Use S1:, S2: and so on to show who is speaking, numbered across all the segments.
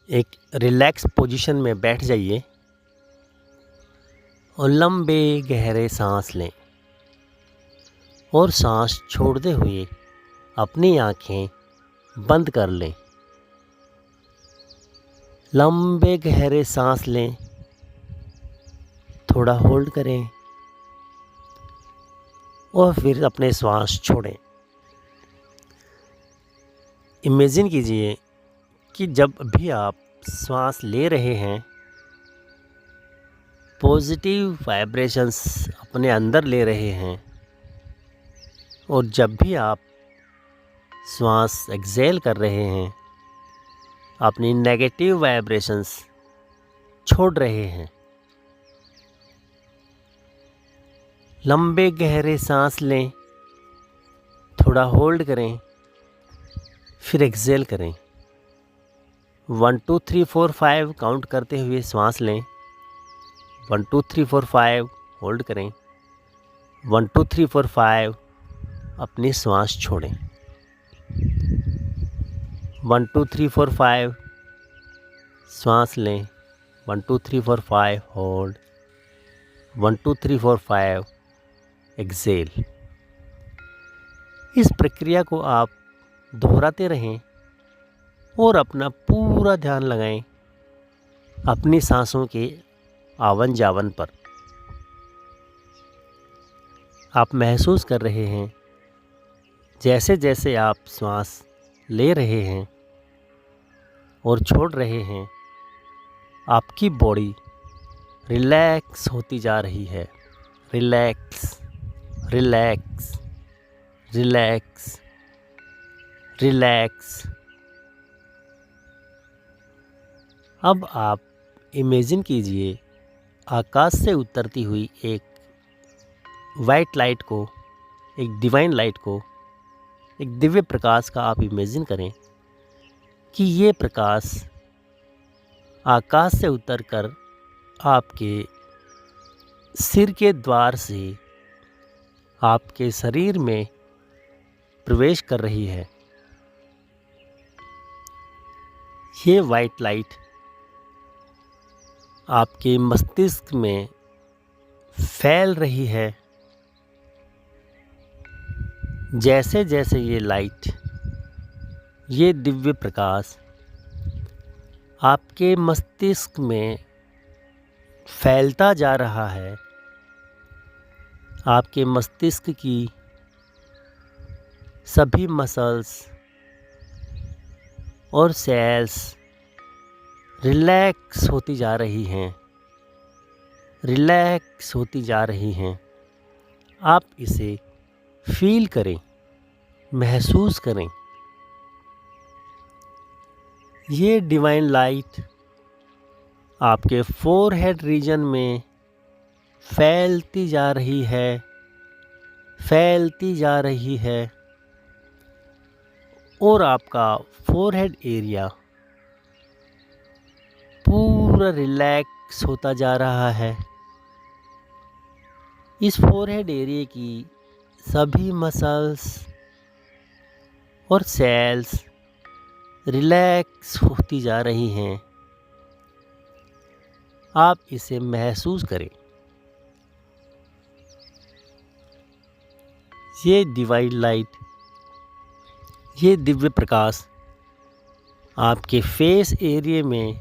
S1: एक relax position में बैठ जाइए और लंबे गहरे सांस लें और सांस छोड़ते हुए अपनी आँखें बंद कर लें। लंबे गहरे सांस लें, थोड़ा होल्ड करें और फिर अपने श्वास छोड़ें। इमेजिन कीजिए कि जब भी आप सांस ले रहे हैं, पॉजिटिव वाइब्रेशंस अपने अंदर ले रहे हैं, और जब भी आप श्वास एक्सहेल कर रहे हैं, अपनी नेगेटिव वाइब्रेशंस छोड़ रहे हैं। लंबे गहरे सांस लें, थोड़ा होल्ड करें, फिर एक्सहेल करें। 1 2 3 4 5 काउंट करते हुए सांस लें। 1 2 3 4 5 होल्ड करें। 1 2 3 4 5 अपनी सांस छोड़ें। 1 2 3 4 5 सांस लें। 1 2 3 4 5 होल्ड। 1 2 3 4 5 एक्सहेल। इस प्रक्रिया को आप दोहराते रहें और अपना पूरा ध्यान लगाएं अपनी सांसों के आवन जावन पर। आप महसूस कर रहे हैं जैसे जैसे आप सांस ले रहे हैं और छोड़ रहे हैं, आपकी बॉडी रिलैक्स होती जा रही है। Relax, relax, relax, relax. अब आप इमेजिन कीजिए आकाश से उतरती हुई एक वाइट लाइट को, एक डिवाइन लाइट को, एक दिव्य प्रकाश का आप इमेजिन करें कि ये प्रकाश आकाश से उतरकर आपके सिर के द्वार से आपके शरीर में प्रवेश कर रही है। ये वाइट लाइट आपके मस्तिष्क में फैल रही है। जैसे जैसे ये लाइट, ये दिव्य प्रकाश आपके मस्तिष्क में फैलता जा रहा है, आपके मस्तिष्क की सभी मसल्स और सेल्स रिलैक्स होती जा रही हैं, रिलैक्स होती जा रही हैं। आप इसे फील करें, महसूस करें। ये डिवाइन लाइट आपके फोरहेड रीजन में फैलती जा रही है, फैलती जा रही है, और आपका फोरहेड एरिया पूरा रिलैक्स होता जा रहा है। इस फोरहेड एरिया की सभी मसल्स और सेल्स रिलैक्स होती जा रही हैं। आप इसे महसूस करें। ये डिवाइन लाइट, ये दिव्य प्रकाश आपके फेस एरिया में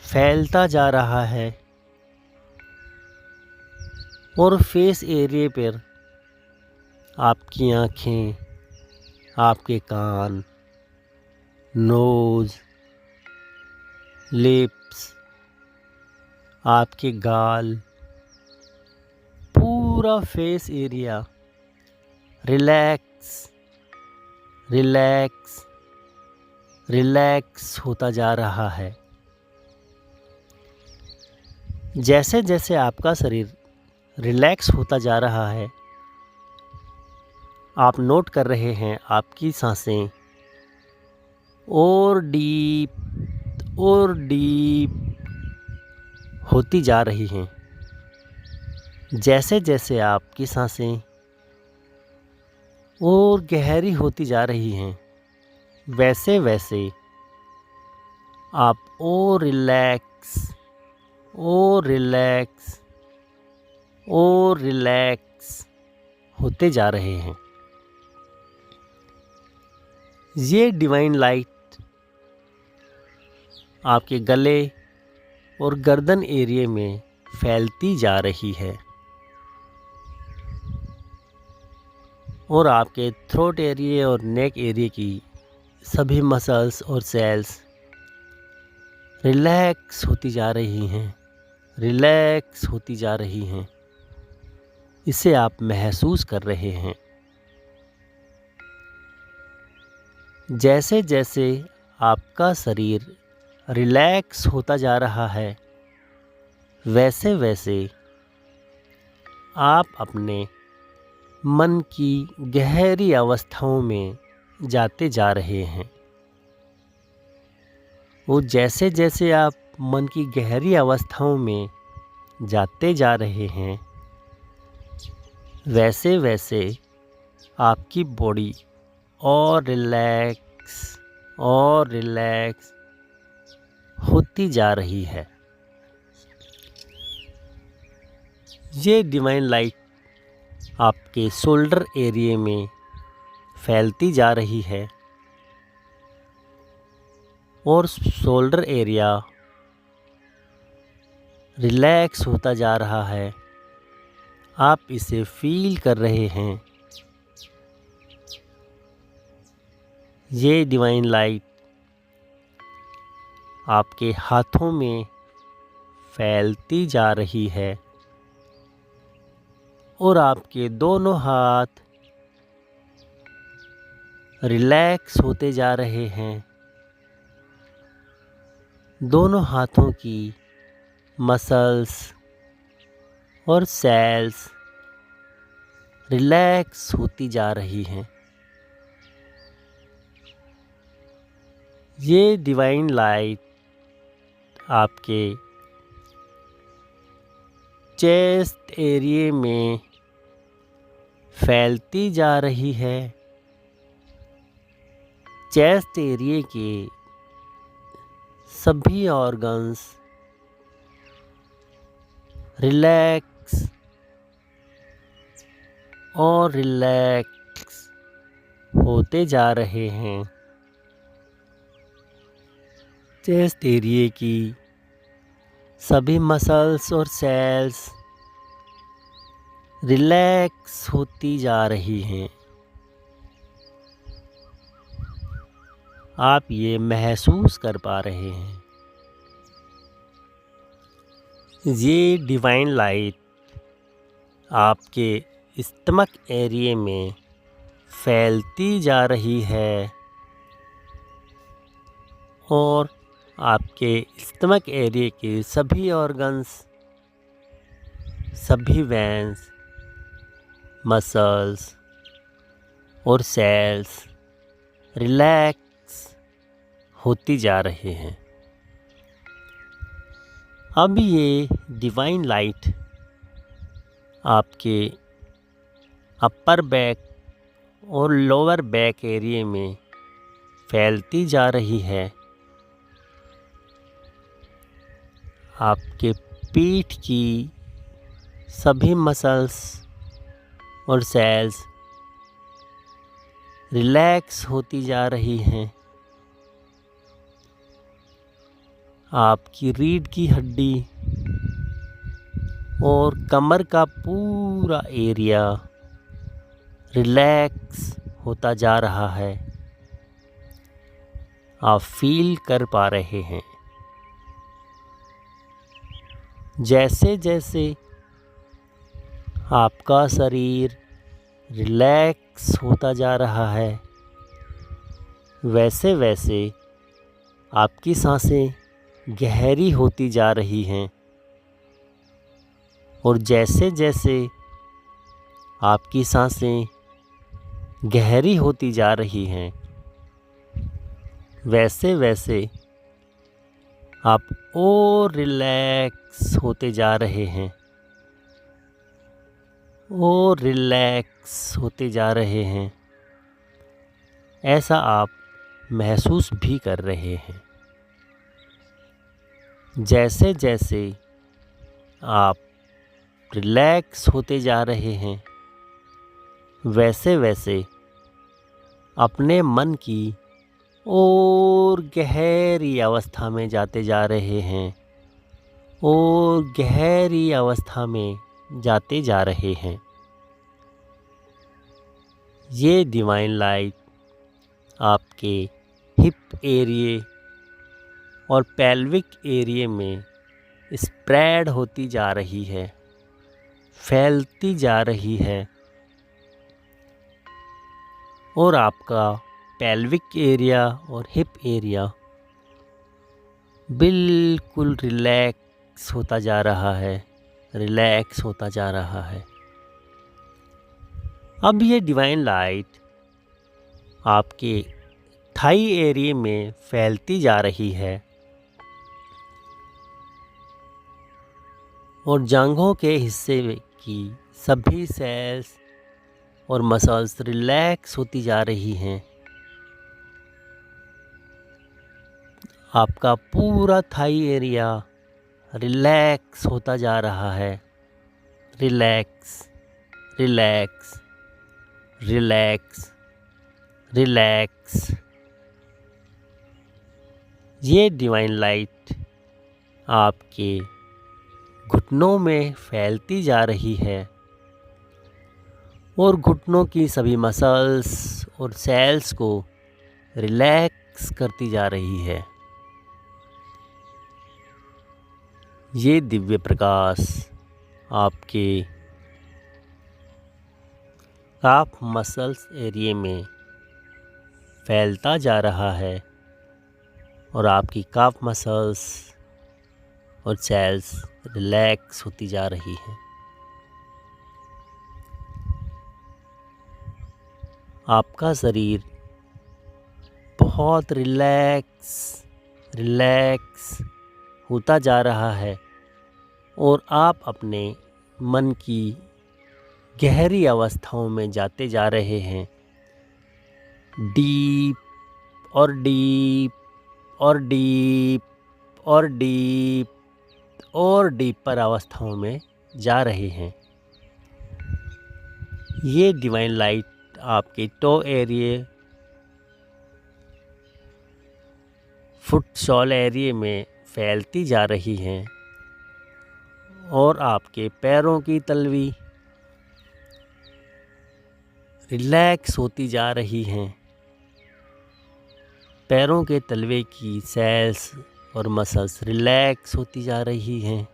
S1: फैलता जा रहा है, और फेस एरिया पर आपकी आँखें, आपके कान, नोज़, लिप्स, आपके गाल, पूरा face area relax, relax, relax होता जा रहा है। जैसे जैसे आपका शरीर रिलैक्स होता जा रहा है, आप नोट कर रहे हैं आपकी सांसें और डीप होती जा रही हैं। जैसे जैसे आपकी सांसें और गहरी होती जा रही हैं, वैसे वैसे आप और रिलैक्स और रिलैक्स होते जा रहे हैं। ये डिवाइन लाइट आपके गले और गर्दन एरिया में फैलती जा रही है और आपके थ्रोट एरिया और नेक एरिया की सभी मसल्स और सेल्स रिलैक्स होती जा रही हैं, रिलैक्स होती जा रही हैं। इसे आप महसूस कर रहे हैं। जैसे जैसे आपका शरीर रिलैक्स होता जा रहा है, वैसे वैसे आप अपने मन की गहरी अवस्थाओं में जाते जा रहे हैं। वो जैसे जैसे आप मन की गहरी अवस्थाओं में जाते जा रहे हैं, वैसे वैसे आपकी बॉडी और रिलैक्स होती जा रही है। ये डिवाइन लाइट आपके शोल्डर एरिया में फैलती जा रही है और शोल्डर एरिया रिलैक्स होता जा रहा है। आप इसे फील कर रहे हैं। ये डिवाइन लाइट आपके हाथों में फैलती जा रही है और आपके दोनों हाथ रिलैक्स होते जा रहे हैं। दोनों हाथों की मसल्स और सेल्स रिलैक्स होती जा रही हैं। ये डिवाइन लाइट आपके चेस्ट एरिया में फैलती जा रही है। चेस्ट एरिया के सभी ऑर्गन्स रिलैक्स और रिलैक्स होते जा रहे हैं। चेस्ट एरिया की सभी मसल्स और सेल्स रिलैक्स होती जा रही हैं। आप ये महसूस कर पा रहे हैं। ये डिवाइन लाइट आपके स्टमक एरिया में फैलती जा रही है और आपके स्टमक एरिया के सभी ऑर्गन्स, सभी वेन्स, मसल्स और सेल्स रिलैक्स होती जा रहे हैं। अब ये डिवाइन लाइट आपके अपर बैक और लोअर बैक एरिया में फैलती जा रही है। आपके पीठ की सभी मसल्स और सेल्स रिलैक्स होती जा रही हैं। आपकी रीढ़ की हड्डी और कमर का पूरा एरिया रिलैक्स होता जा रहा है। आप फील कर पा रहे हैं। जैसे जैसे आपका शरीर रिलैक्स होता जा रहा है, वैसे वैसे आपकी सांसें गहरी होती जा रही हैं और जैसे जैसे आपकी सांसें गहरी होती जा रही हैं, वैसे वैसे आप और रिलैक्स होते जा रहे हैं और रिलैक्स होते जा रहे हैं। ऐसा आप महसूस भी कर रहे हैं। जैसे जैसे आप रिलैक्स होते जा रहे हैं, वैसे वैसे अपने मन की और गहरी अवस्था में जाते जा रहे हैं और गहरी अवस्था में जाते जा रहे हैं। ये डिवाइन लाइट आपके हिप एरिए और पेल्विक एरिए में स्प्रेड होती जा रही है, फैलती जा रही है और आपका पेल्विक एरिया और हिप एरिया बिल्कुल रिलैक्स होता जा रहा है, रिलैक्स होता जा रहा है। अब ये डिवाइन लाइट आपके थाई एरिया में फैलती जा रही है और जांघों के हिस्से की सभी सेल्स और मसल्स रिलैक्स होती जा रही हैं। आपका पूरा थाई एरिया रिलैक्स होता जा रहा है, रिलैक्स रिलैक्स रिलैक्स रिलैक्स। ये डिवाइन लाइट आपके घुटनों में फैलती जा रही है और घुटनों की सभी मसल्स और सेल्स को रिलैक्स करती जा रही है। ये दिव्य प्रकाश आपके काफ मसल्स एरिया में फैलता जा रहा है और आपकी काफ मसल्स और सेल्स रिलैक्स होती जा रही हैं। आपका शरीर बहुत रिलैक्स होता जा रहा है और आप अपने मन की गहरी अवस्थाओं में जाते जा रहे हैं, डीप और डीप और डीप और डीप और डीपर अवस्थाओं में जा रहे हैं। ये डिवाइन लाइट आपके toe area, foot sole area में फैलती जा रही हैं और आपके पैरों की तलवी रिलैक्स होती जा रही हैं। पैरों के तलवे की सेल्स और मसल्स रिलैक्स होती जा रही हैं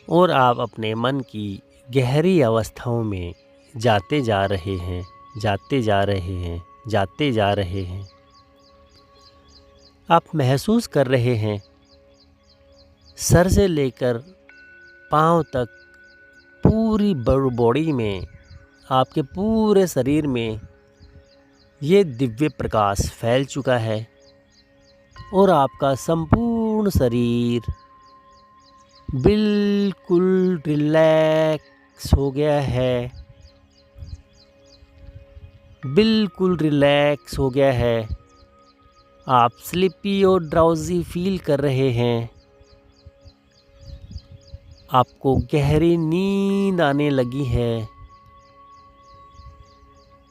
S1: और आप अपने मन की गहरी अवस्थाओं में जाते जा रहे हैं, जाते जा रहे हैं, जाते जा रहे हैं। आप महसूस कर रहे हैं सर से लेकर पाँव तक पूरी बॉडी में, आपके पूरे शरीर में ये दिव्य प्रकाश फैल चुका है और आपका संपूर्ण शरीर बिल्कुल रिलैक्स हो गया है, बिल्कुल रिलैक्स हो गया है। आप स्लीपी और ड्राउजी फील कर रहे हैं। आपको गहरी नींद आने लगी है।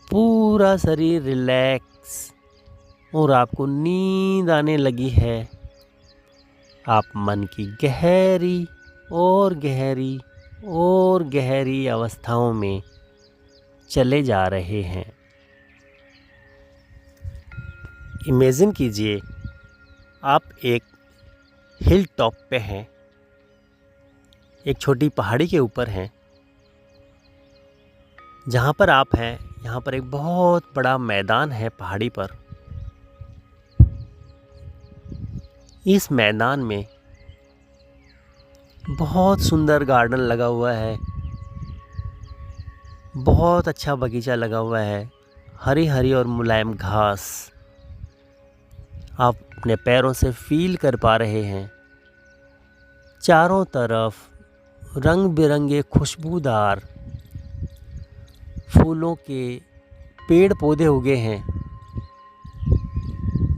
S1: पूरा शरीर रिलैक्स और आपको नींद आने लगी है। आप मन की गहरी और गहरी और गहरी अवस्थाओं में चले जा रहे हैं। इमेजिन कीजिए आप एक हिल टॉप पे हैं, एक छोटी पहाड़ी के ऊपर हैं। जहाँ पर आप हैं, यहाँ पर एक बहुत बड़ा मैदान है पहाड़ी पर। इस मैदान में बहुत सुंदर गार्डन लगा हुआ है, बहुत अच्छा बगीचा लगा हुआ है, हरी हरी और मुलायम घास आप अपने पैरों से फील कर पा रहे हैं। चारों तरफ रंग बिरंगे खुशबूदार फूलों के पेड़ पौधे उगे हैं,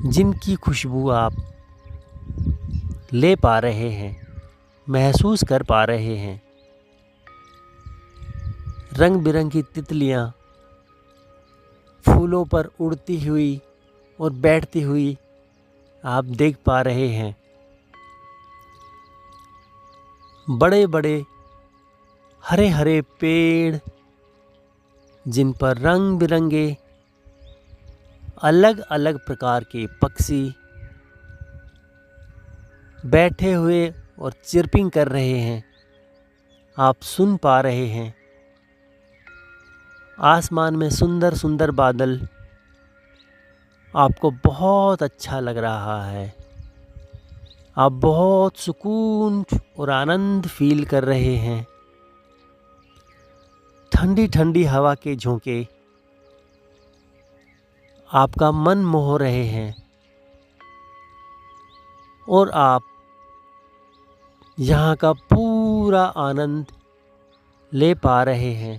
S1: जिनकी खुशबू आप ले पा रहे हैं, महसूस कर पा रहे हैं। रंग बिरंगी तितलियाँ फूलों पर उड़ती हुई और बैठती हुई आप देख पा रहे हैं। बड़े बड़े हरे हरे पेड़ जिन पर रंग बिरंगे अलग अलग प्रकार के पक्षी बैठे हुए और चिरपिंग कर रहे हैं, आप सुन पा रहे हैं। आसमान में सुंदर सुंदर बादल आपको बहुत अच्छा लग रहा है। आप बहुत सुकून और आनंद फील कर रहे हैं। ठंडी ठंडी हवा के झोंके आपका मन मोह रहे हैं और आप यहाँ का पूरा आनंद ले पा रहे हैं,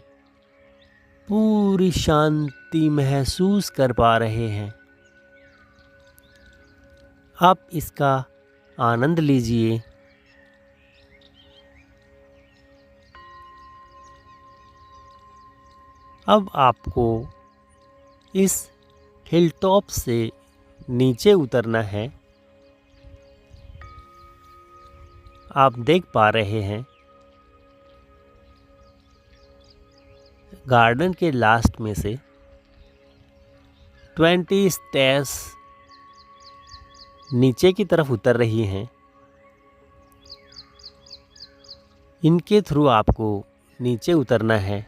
S1: पूरी शांति महसूस कर पा रहे हैं। आप इसका आनंद लीजिए। अब आपको इस हिल टॉप से नीचे उतरना है। आप देख पा रहे हैं गार्डन के लास्ट में से 20 स्टेयर्स नीचे की तरफ उतर रही हैं। इनके थ्रू आपको नीचे उतरना है।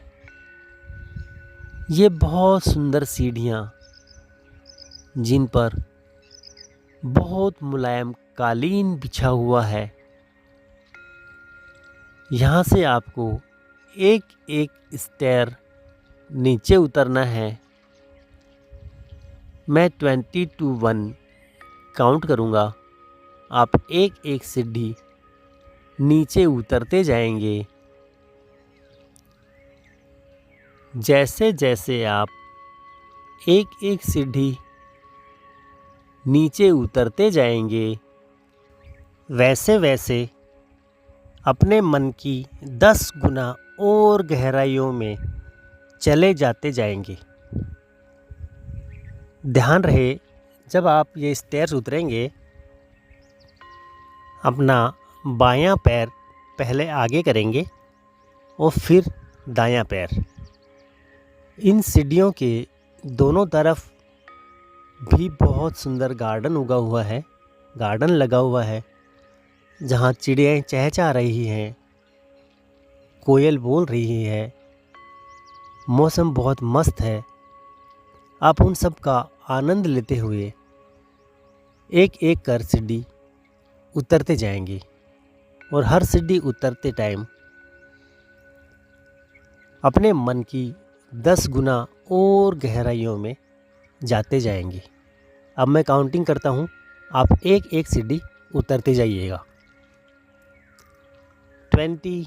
S1: ये बहुत सुंदर सीढ़ियाँ जिन पर बहुत मुलायम कालीन बिछा हुआ है, यहाँ से आपको एक एक स्टेयर नीचे उतरना है। मैं 20 to 1 काउंट करूँगा। आप एक एक सीढ़ी नीचे उतरते जाएंगे। जैसे जैसे आप एक एक सीढ़ी नीचे उतरते जाएंगे, वैसे वैसे अपने मन की 10 गुना और गहराइयों में चले जाते जाएंगे। ध्यान रहे, जब आप ये स्टेयर्स उतरेंगे, अपना बायां पैर पहले आगे करेंगे और फिर दायां पैर। इन सीढ़ियों के दोनों तरफ भी बहुत सुंदर गार्डन उगा हुआ है, गार्डन लगा हुआ है, जहाँ चिड़ियाँ चहचहा रही हैं, कोयल बोल रही है, मौसम बहुत मस्त है। आप उन सब का आनंद लेते हुए एक एक कर सीढ़ी उतरते जाएंगे और हर सीढ़ी उतरते टाइम अपने मन की 10 गुना और गहराइयों में जाते जाएंगे। अब मैं काउंटिंग करता हूँ, आप एक एक सीढ़ी उतरते जाइएगा। 20,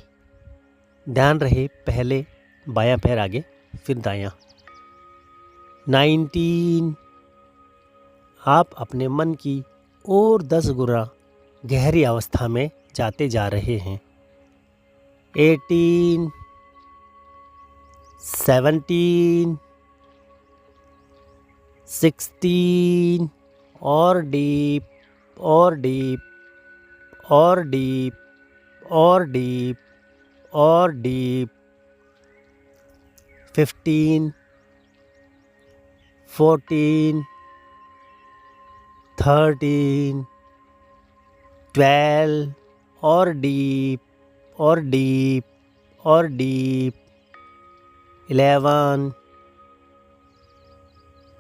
S1: ध्यान रहे पहले बायां पैर आगे फिर दायां। 19, आप अपने मन की और 10 गुना गहरी अवस्था में जाते जा रहे हैं। 18, 17, 16 और डीप और डीप और डीप और डीप और डीप। 15, 14, 13, 12 और डीप और डीप और डीप। 11,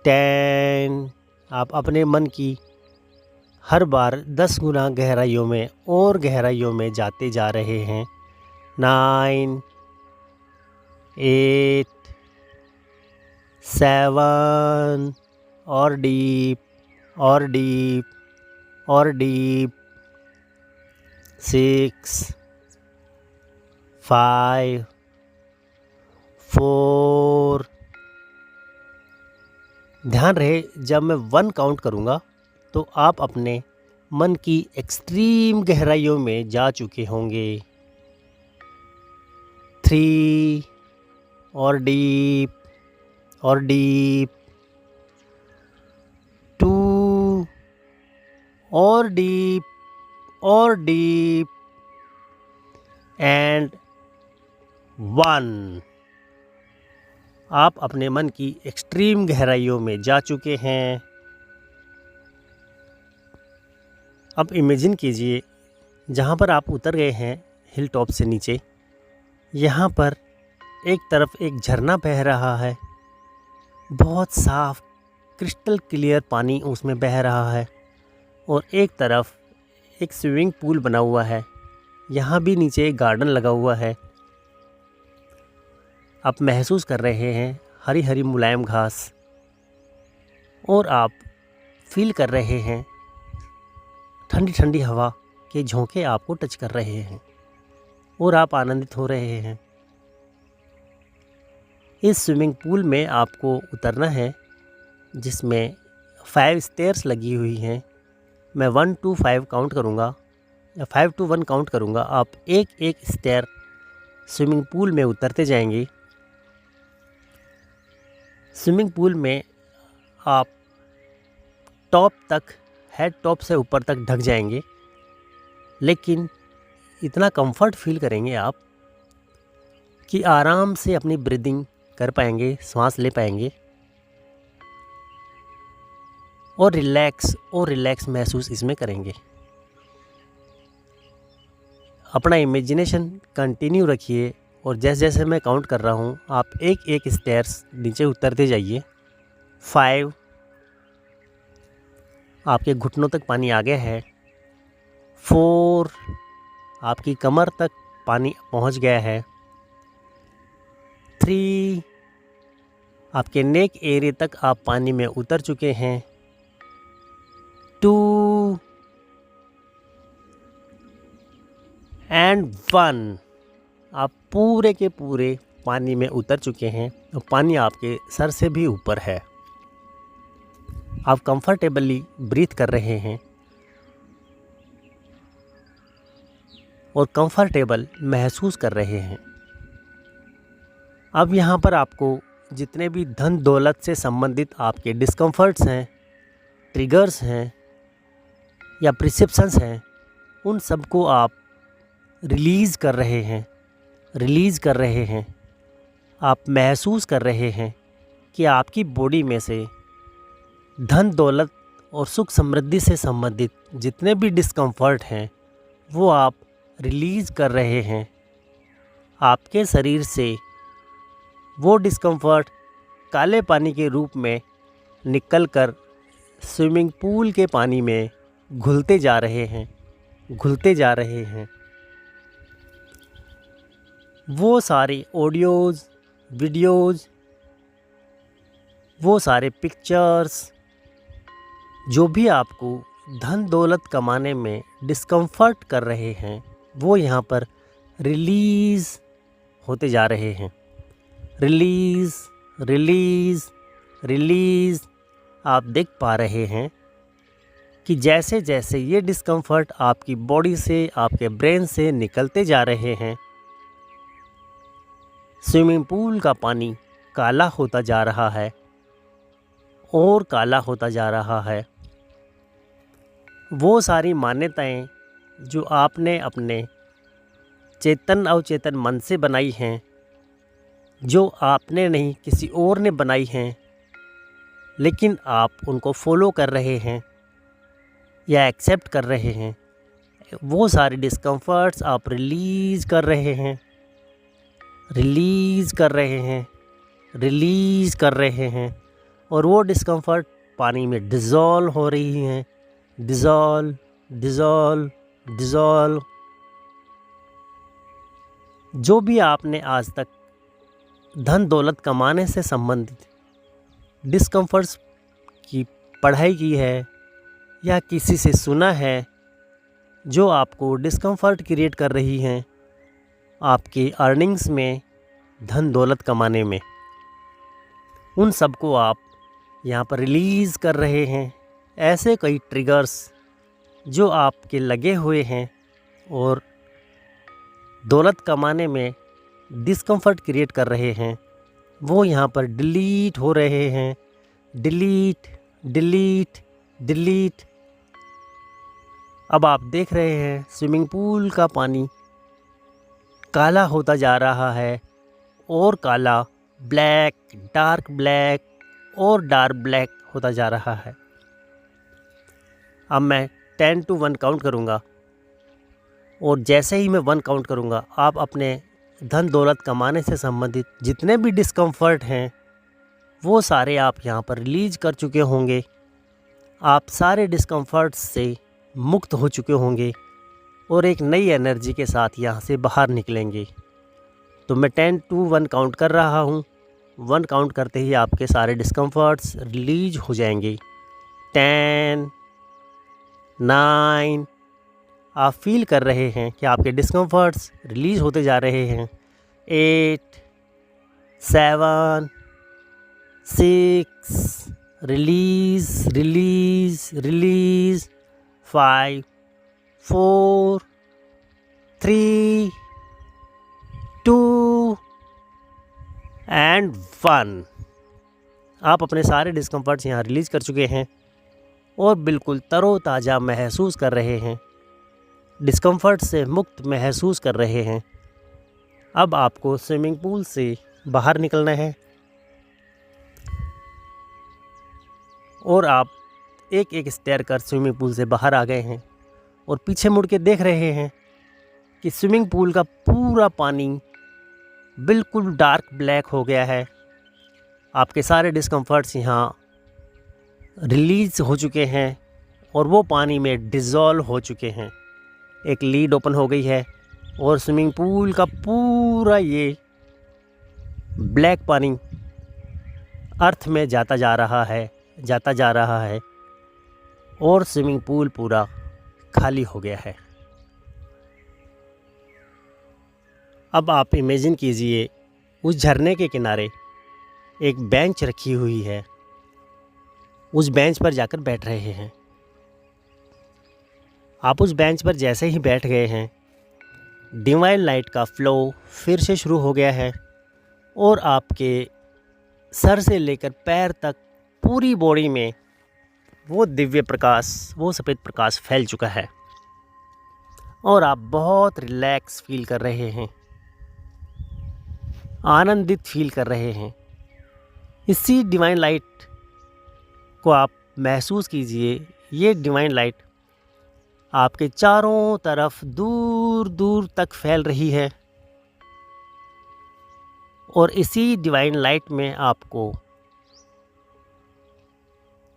S1: 10, आप अपने मन की हर बार 10 गुना गहराइयों में और गहराइयों में जाते जा रहे हैं। 9, 8, 7 और डीप और डीप और डीप। 6, 5, 4। ध्यान रहे, जब मैं 1 काउंट करूँगा तो आप अपने मन की एक्सट्रीम गहराइयों में जा चुके होंगे। 3 और डीप और डीप, 2 और डीप एंड 1। आप अपने मन की एक्सट्रीम गहराइयों में जा चुके हैं। अब इमेजिन कीजिए जहाँ पर आप उतर गए हैं हिल टॉप से नीचे, यहाँ पर एक तरफ एक झरना बह रहा है, बहुत साफ क्रिस्टल क्लियर पानी उसमें बह रहा है, और एक तरफ एक स्विमिंग पूल बना हुआ है। यहाँ भी नीचे एक गार्डन लगा हुआ है। आप महसूस कर रहे हैं हरी हरी मुलायम घास, और आप फील कर रहे हैं ठंडी ठंडी हवा के झोंके आपको टच कर रहे हैं, और आप आनंदित हो रहे हैं। इस स्विमिंग पूल में आपको उतरना है, जिसमें 5 स्टेयर्स लगी हुई हैं। मैं 1 to 5 काउंट करूँगा, या 5 to 1 काउंट करूँगा। आप एक एक स्टेयर स्विमिंग पूल में उतरते जाएंगे। स्विमिंग पूल में आप टॉप तक, हेड टॉप से ऊपर तक ढक जाएंगे, लेकिन इतना कंफर्ट फील करेंगे आप कि आराम से अपनी ब्रीदिंग कर पाएंगे, सांस ले पाएंगे, और रिलैक्स महसूस इसमें करेंगे। अपना इमेजिनेशन कंटिन्यू रखिए, और जैसे जैसे मैं काउंट कर रहा हूँ आप एक एक स्टेयर्स नीचे उतरते जाइए। 5, आपके घुटनों तक पानी आ गया है। 4, आपकी कमर तक पानी पहुँच गया है। 3, आपके नेक एरिया तक आप पानी में उतर चुके हैं। 2 एंड 1, आप पूरे के पूरे पानी में उतर चुके हैं, और पानी आपके सर से भी ऊपर है। आप कंफर्टेबली ब्रीथ कर रहे हैं, और कंफर्टेबल महसूस कर रहे हैं। अब यहाँ पर आपको जितने भी धन दौलत से संबंधित आपके डिस्कम्फर्ट्स हैं, ट्रिगर्स हैं या परसेप्शंस हैं, उन सबको आप रिलीज़ कर रहे हैं। आप महसूस कर रहे हैं कि आपकी बॉडी में से धन दौलत और सुख समृद्धि से संबंधित जितने भी डिस्कम्फर्ट हैं वो आप रिलीज़ कर रहे हैं। आपके शरीर से वो डिस्कम्फर्ट काले पानी के रूप में निकलकर स्विमिंग पूल के पानी में घुलते जा रहे हैं। वो सारे ऑडियोज़, वीडियोज़, वो सारे पिक्चर्स जो भी आपको धन दौलत कमाने में डिस्कम्फर्ट कर रहे हैं, वो यहाँ पर रिलीज़ होते जा रहे हैं। रिलीज़ आप देख पा रहे हैं कि जैसे जैसे ये डिस्कम्फर्ट आपकी बॉडी से, आपके ब्रेन से निकलते जा रहे हैं, स्विमिंग पूल का पानी काला होता जा रहा है और काला होता जा रहा है। वो सारी मान्यताएं जो आपने अपने चेतन अवचेतन मन से बनाई हैं, जो आपने नहीं किसी और ने बनाई हैं, लेकिन आप उनको फॉलो कर रहे हैं या एक्सेप्ट कर रहे हैं, वो सारे डिस्कम्फर्ट्स आप रिलीज़ कर रहे हैं, और वो डिस्कम्फर्ट पानी में डिज़ोल्व हो रही हैं। डिज़ोल्व। जो भी आपने आज तक धन दौलत कमाने से संबंधित डिस्कम्फर्ट्स की पढ़ाई की है या किसी से सुना है, जो आपको डिस्कम्फर्ट क्रिएट कर रही हैं आपकी अर्निंग्स में, धन दौलत कमाने में, उन सब को आप यहाँ पर रिलीज़ कर रहे हैं। ऐसे कई ट्रिगर्स जो आपके लगे हुए हैं और दौलत कमाने में डिस्कम्फर्ट क्रिएट कर रहे हैं, वो यहाँ पर डिलीट हो रहे हैं। Delete delete delete. अब आप देख रहे हैं स्विमिंग पूल का पानी काला होता जा रहा है, और काला, ब्लैक, डार्क ब्लैक और डार्क ब्लैक होता जा रहा है। अब मैं 10 to 1 काउंट करूँगा, और जैसे ही मैं 1 काउंट करूँगा, आप अपने धन दौलत कमाने से संबंधित जितने भी डिस्कम्फर्ट हैं वो सारे आप यहाँ पर रिलीज कर चुके होंगे। आप सारे डिस्कम्फर्ट से मुक्त हो चुके होंगे और एक नई एनर्जी के साथ यहाँ से बाहर निकलेंगे। तो मैं 10 to 1 काउंट कर रहा हूँ। 1 काउंट करते ही आपके सारे डिस्कम्फर्ट्स रिलीज हो जाएंगे। 10, 9, आप फील कर रहे हैं कि आपके डिस्कम्फर्ट्स रिलीज होते जा रहे हैं। 8, 7, 6, रिलीज रिलीज रिलीज। 5, 4, 3, 2 एंड 1। आप अपने सारे डिस्कम्फर्ट्स यहाँ रिलीज़ कर चुके हैं और बिल्कुल तरोताज़ा महसूस कर रहे हैं, डिस्कम्फर्ट से मुक्त महसूस कर रहे हैं। अब आपको स्विमिंग पूल से बाहर निकलना है और आप एक एक स्टेयर कर स्विमिंग पूल से बाहर आ गए हैं और पीछे मुड़ के देख रहे हैं कि स्विमिंग पूल का पूरा पानी बिल्कुल डार्क ब्लैक हो गया है। आपके सारे डिस्कम्फर्ट्स यहाँ रिलीज़ हो चुके हैं और वो पानी में डिज़ोल्व हो चुके हैं। एक लीड ओपन हो गई है और स्विमिंग पूल का पूरा ये ब्लैक पानी अर्थ में जाता जा रहा है और स्विमिंग पूल पूरा खाली हो गया है। अब आप इमेजिन कीजिए उस झरने के किनारे एक बेंच रखी हुई है। उस बेंच पर जाकर बैठ रहे हैं। आप उस बेंच पर जैसे ही बैठ गए हैं, डिवाइन लाइट का फ्लो फिर से शुरू हो गया है और आपके सर से लेकर पैर तक पूरी बॉडी में वो दिव्य प्रकाश, वो सफ़ेद प्रकाश फैल चुका है और आप बहुत रिलैक्स फील कर रहे हैं, आनंदित फील कर रहे हैं। इसी डिवाइन लाइट को आप महसूस कीजिए। ये डिवाइन लाइट आपके चारों तरफ दूर दूर तक फैल रही है और इसी डिवाइन लाइट में आपको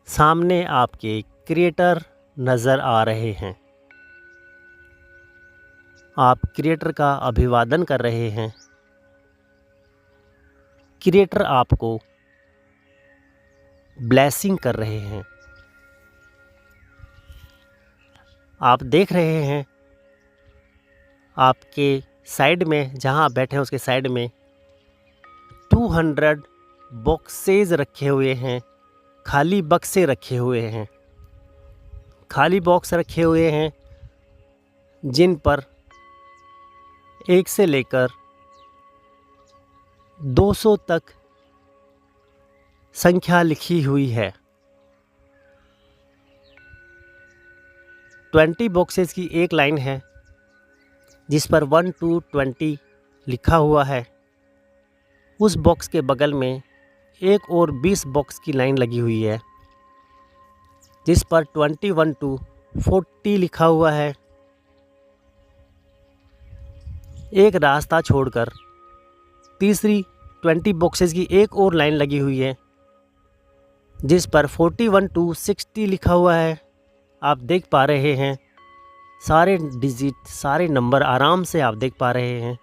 S1: सामने आपके क्रिएटर नज़र आ रहे हैं। आप क्रिएटर का अभिवादन कर रहे हैं। क्रिएटर आपको ब्लेसिंग कर रहे हैं। आप देख रहे हैं आपके साइड में, जहां आप बैठे हैं उसके साइड में 200 बॉक्सेस रखे हुए हैं, खाली बक्से रखे हुए हैं, खाली बॉक्स रखे हुए हैं जिन पर 1 से लेकर 200 तक संख्या लिखी हुई है। 20 बॉक्सेस की एक लाइन है जिस पर 1 to 20 लिखा हुआ है। उस बॉक्स के बगल में एक और 20 बॉक्स की लाइन लगी हुई है जिस पर 21 to 40 लिखा हुआ है। एक रास्ता छोड़कर तीसरी 20 बॉक्सेस की एक और लाइन लगी हुई है जिस पर 41 to 60 लिखा हुआ है। आप देख पा रहे हैं सारे डिजिट, सारे नंबर आराम से आप देख पा रहे हैं।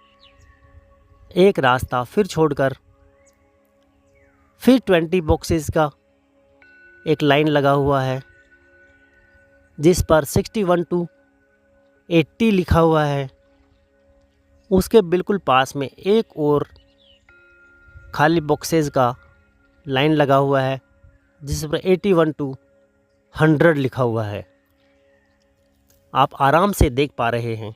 S1: एक रास्ता फिर छोड़कर फिर 20 बॉक्सेस का एक लाइन लगा हुआ है जिस पर 61 to 80 लिखा हुआ है। उसके बिल्कुल पास में एक और खाली बॉक्सेस का लाइन लगा हुआ है जिस पर 81 to 100 लिखा हुआ है। आप आराम से देख पा रहे हैं।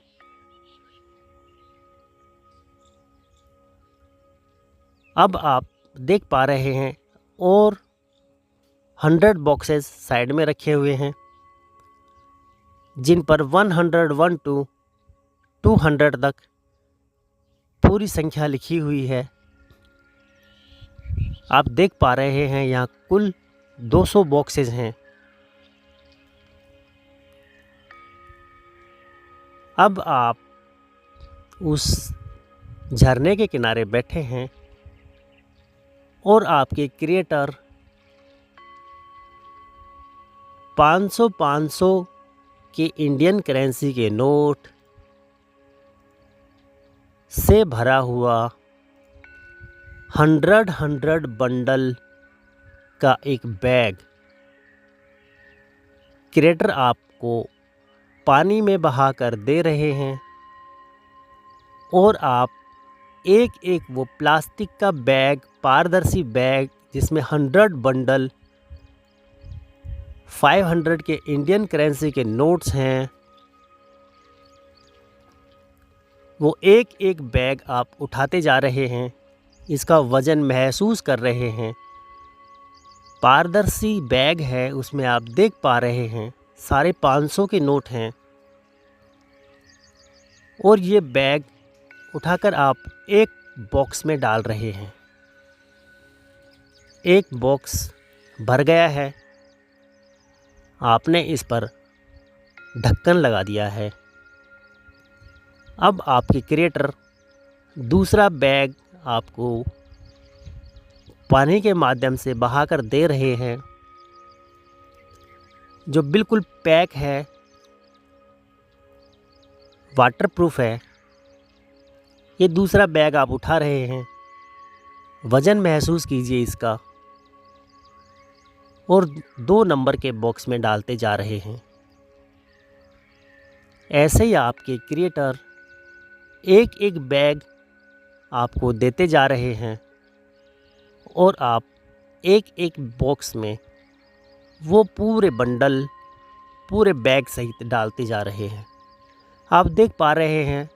S1: अब आप देख पा रहे हैं और 100 बॉक्सेस साइड में रखे हुए हैं, जिन पर 101 टू 200 तक पूरी संख्या लिखी हुई है। आप देख पा रहे हैं यहाँ कुल 200 बॉक्सेस हैं। अब आप उस झरने के किनारे बैठे हैं और आपके क्रिएटर 500 के इंडियन करेंसी के नोट से भरा हुआ 100 बंडल का एक बैग क्रिएटर आपको पानी में बहाकर दे रहे हैं, और आप एक एक वो प्लास्टिक का बैग, पारदर्शी बैग जिसमें 100 बंडल 500 के इंडियन करेंसी के नोट्स हैं, वो एक एक बैग आप उठाते जा रहे हैं, इसका वज़न महसूस कर रहे हैं। पारदर्शी बैग है, उसमें आप देख पा रहे हैं सारे 500 के नोट हैं, और ये बैग उठाकर आप एक बॉक्स में डाल रहे हैं। एक बॉक्स भर गया है, आपने इस पर ढक्कन लगा दिया है। अब आपके क्रिएटर दूसरा बैग आपको पानी के माध्यम से बहाकर दे रहे हैं, जो बिल्कुल पैक है, वाटरप्रूफ है। ये दूसरा बैग आप उठा रहे हैं, वज़न महसूस कीजिए इसका, और 2 नंबर के बॉक्स में डालते जा रहे हैं। ऐसे ही आपके क्रिएटर एक एक बैग आपको देते जा रहे हैं, और आप एक एक बॉक्स में वो पूरे बंडल, पूरे बैग सहित डालते जा रहे हैं। आप देख पा रहे हैं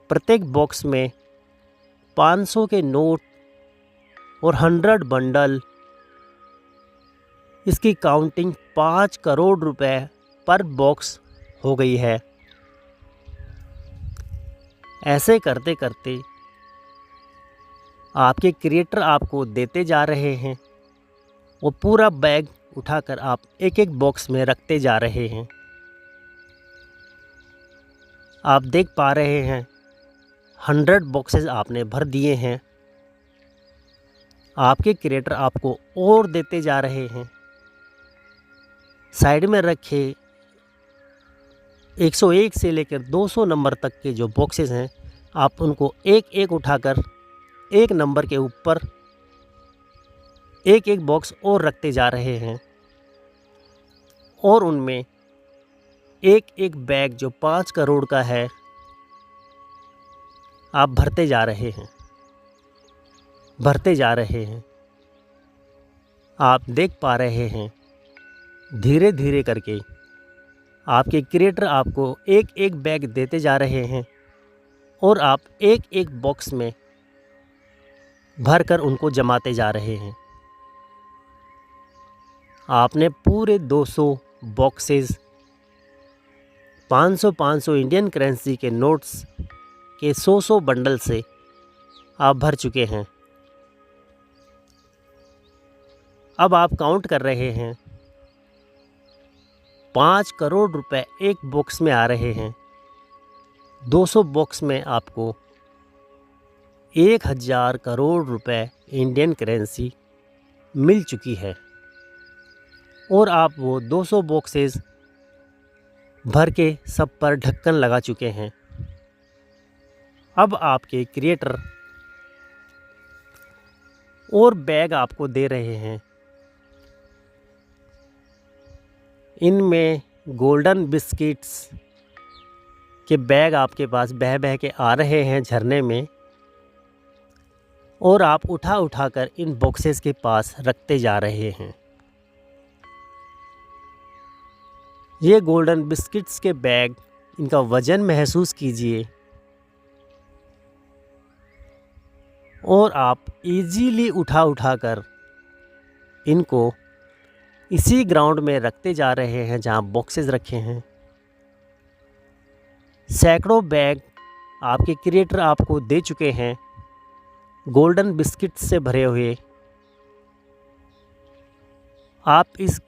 S1: प्रत्येक बॉक्स में 500 के नोट और 100 बंडल। इसकी काउंटिंग 5 करोड़ रुपए पर बॉक्स हो गई है। ऐसे करते करते आपके क्रिएटर आपको देते जा रहे हैं, वो पूरा बैग उठाकर आप एक एक बॉक्स में रखते जा रहे हैं। आप देख पा रहे हैं 100 बॉक्सेस आपने भर दिए हैं। आपके क्रिएटर आपको और देते जा रहे हैं। साइड में रखे 101 से लेकर 200 नंबर तक के जो बॉक्सेस हैं, आप उनको एक एक उठाकर एक नंबर के ऊपर एक एक बॉक्स और रखते जा रहे हैं, और उनमें एक एक बैग जो 5 करोड़ का है आप भरते जा रहे हैं, भरते जा रहे हैं। आप देख पा रहे हैं धीरे धीरे करके आपके क्रिएटर आपको एक एक बैग देते जा रहे हैं, और आप एक एक बॉक्स में भरकर उनको जमाते जा रहे हैं। आपने पूरे 200 बॉक्सेस 500 इंडियन करेंसी के नोट्स के 100 बंडल से आप भर चुके हैं। अब आप काउंट कर रहे हैं 5 करोड़ रुपए एक बॉक्स में आ रहे हैं। 200 बॉक्स में आपको 1000 करोड़ रुपए इंडियन करेंसी मिल चुकी है, और आप वो 200 बॉक्सेस भर के सब पर ढक्कन लगा चुके हैं। अब आपके क्रिएटर और बैग आपको दे रहे हैं। इनमें गोल्डन बिस्किट्स के बैग आपके पास बह बह के आ रहे हैं झरने में, और आप उठा उठा कर इन बॉक्सेस के पास रखते जा रहे हैं। ये गोल्डन बिस्किट्स के बैग, इनका वज़न महसूस कीजिए और आप इजीली उठा कर इनको इसी ग्राउंड में रखते जा रहे हैं जहां बॉक्सेस रखे हैं। सैकड़ों बैग आपके क्रिएटर आपको दे चुके हैं गोल्डन बिस्किट्स से भरे हुए। आप इस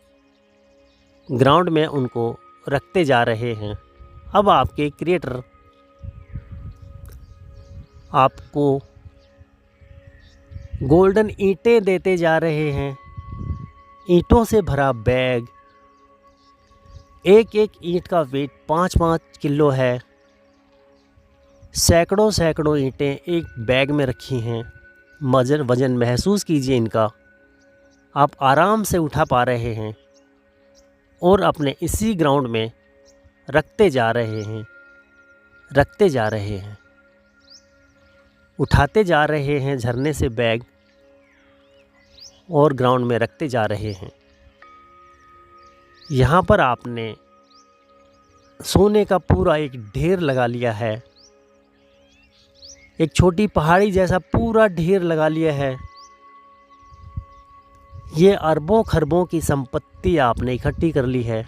S1: ग्राउंड में उनको रखते जा रहे हैं। अब आपके क्रिएटर आपको गोल्डन ईंटें देते जा रहे हैं। ईंटों से भरा बैग, एक एक ईंट का वेट 5-5 किलो है। सैकड़ों ईंटें एक बैग में रखी हैं। वज़न महसूस कीजिए इनका। आप आराम से उठा पा रहे हैं और अपने इसी ग्राउंड में रखते जा रहे हैं, उठाते जा रहे हैं झरने से बैग और ग्राउंड में रखते जा रहे हैं। यहाँ पर आपने सोने का पूरा एक ढेर लगा लिया है, एक छोटी पहाड़ी जैसा पूरा ढेर लगा लिया है। ये अरबों खरबों की संपत्ति आपने इकट्ठी कर ली है।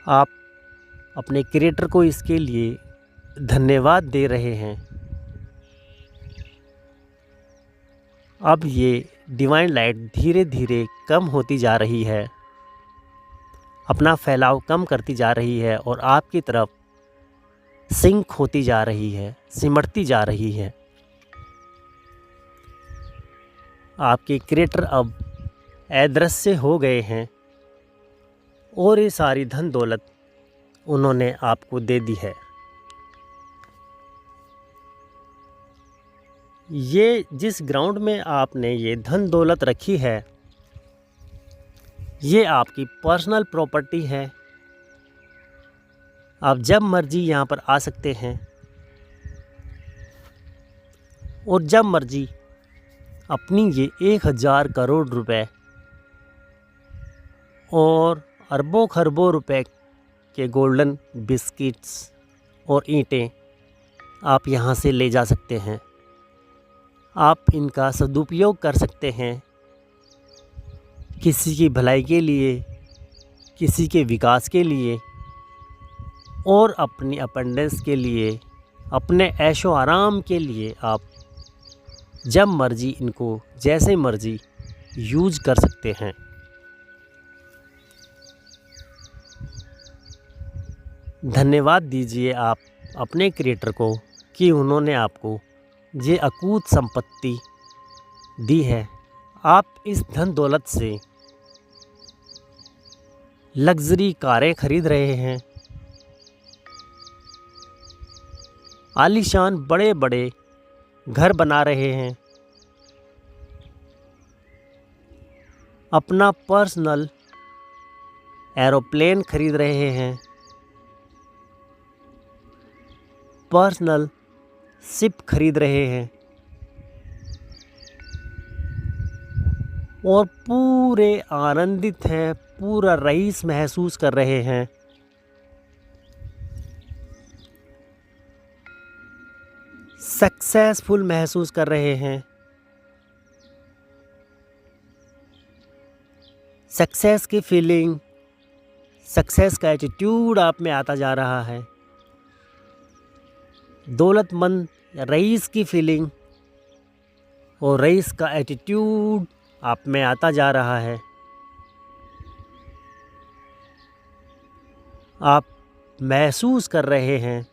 S1: आप अपने क्रिएटर को इसके लिए धन्यवाद दे रहे हैं। अब ये डिवाइन लाइट धीरे धीरे कम होती जा रही है, अपना फैलाव कम करती जा रही है और आपकी तरफ सिंक होती जा रही है, सिमटती जा रही है। आपके क्रिएटर अब अदृश्य हो गए हैं और ये सारी धन दौलत उन्होंने आपको दे दी है। ये जिस ग्राउंड में आपने ये धन दौलत रखी है, ये आपकी पर्सनल प्रॉपर्टी है। आप जब मर्जी यहाँ पर आ सकते हैं और जब मर्जी अपनी ये 1000 करोड़ रुपए और अरबों खरबों रुपए के गोल्डन बिस्किट्स और ईंटें आप यहाँ से ले जा सकते हैं। आप इनका सदुपयोग कर सकते हैं किसी की भलाई के लिए, किसी के विकास के लिए और अपनी अपेंडेंस के लिए, अपने ऐशो आराम के लिए। आप जब मर्जी इनको जैसे मर्जी यूज कर सकते हैं। धन्यवाद दीजिए आप अपने क्रिएटर को कि उन्होंने आपको ये अकूत संपत्ति दी है। आप इस धन दौलत से लग्जरी कारें खरीद रहे हैं, आलीशान बड़े बड़े घर बना रहे हैं, अपना पर्सनल एरोप्लेन खरीद रहे हैं, पर्सनल शिप खरीद रहे हैं और पूरे आनंदित हैं, पूरा रईस महसूस कर रहे हैं। सक्सेसफुल महसूस कर रहे हैं। सक्सेस की फीलिंग, सक्सेस का एटीट्यूड आप में आता जा रहा है। दौलतमंद रईस की फीलिंग और रईस का एटीट्यूड आप में आता जा रहा है। आप महसूस कर रहे हैं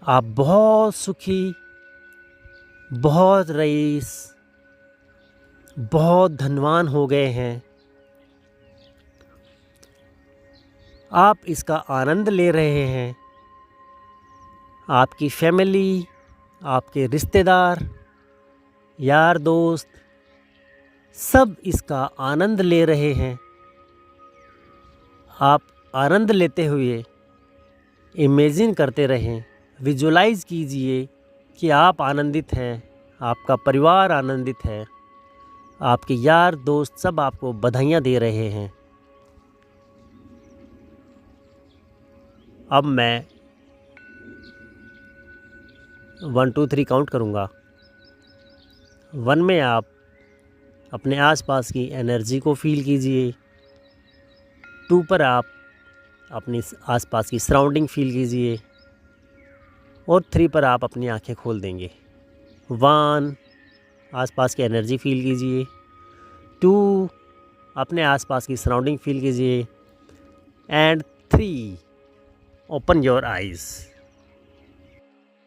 S1: आप बहुत सुखी, बहुत रईस, बहुत धनवान हो गए हैं। आप इसका आनंद ले रहे हैं। आपकी फैमिली, आपके रिश्तेदार, यार दोस्त सब इसका आनंद ले रहे हैं। आप आनंद लेते हुए इमेजिन करते रहें, विजुलाइज कीजिए कि आप आनंदित हैं, आपका परिवार आनंदित है, आपके यार दोस्त सब आपको बधाइयाँ दे रहे हैं। अब मैं 1 2 3 काउंट करूँगा। 1 में आप अपने आसपास की एनर्जी को फील कीजिए। 2 पर आप अपनी आसपास की सराउंडिंग फील कीजिए। और 3 पर आप अपनी आंखें खोल देंगे। 1 आसपास की एनर्जी फील कीजिए। 2 अपने आसपास की सराउंडिंग फील कीजिए। And 3 open your eyes.